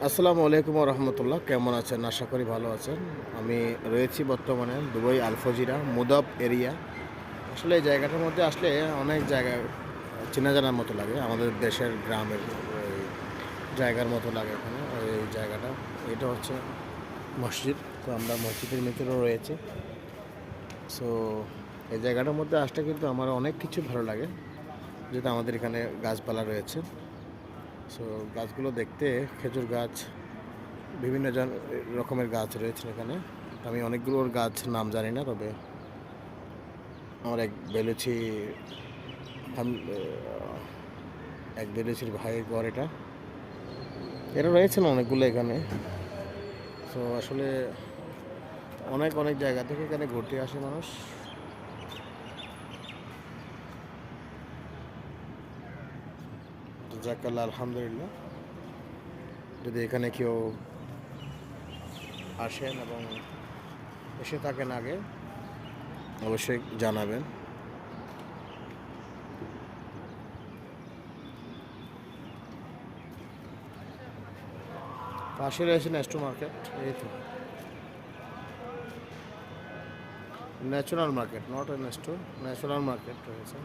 আসসালামু আলাইকুম রহমতুল্লাহ। কেমন আছেন? আশা করি ভালো আছেন। আমি রয়েছি বর্তমানে দুবাই আলফজিরা মুদাব এরিয়া। আসলে এই জায়গাটার মধ্যে আসলে অনেক জায়গা চেনা জানার মতো লাগে, আমাদের দেশের গ্রামের ওই জায়গার মতো লাগে এখানে। এই জায়গাটা এটা হচ্ছে মসজিদ। তো আমরা মসজিদের ভিতরেও রয়েছি। সো এই জায়গাটার মধ্যে আসলে কিন্তু আমার অনেক কিছু ভালো লাগে, যেহেতু আমাদের এখানে গাছপালা রয়েছে। সো গাছগুলো দেখতে, খেজুর গাছ, বিভিন্ন রকমের গাছ রয়েছে এখানে। আমি অনেকগুলোর গাছ নাম জানি না, তবে আমার এক বেলুচির ভাইয়ের ঘর এটা। এরা রয়েছেন অনেকগুলো এখানে। তো আসলে অনেক অনেক জায়গা থেকে এখানে ঘুরতে আসে মানুষ। জাকাল্লাহ, আলহামদুলিল্লাহ। যদি এখানে কেউ আসেন এবং এসে থাকেন আগে, অবশ্যই জানাবেন। পাশে রয়েছে নেস্টো মার্কেট। এই তো natural market, not a Nesto, natural market রয়েছে।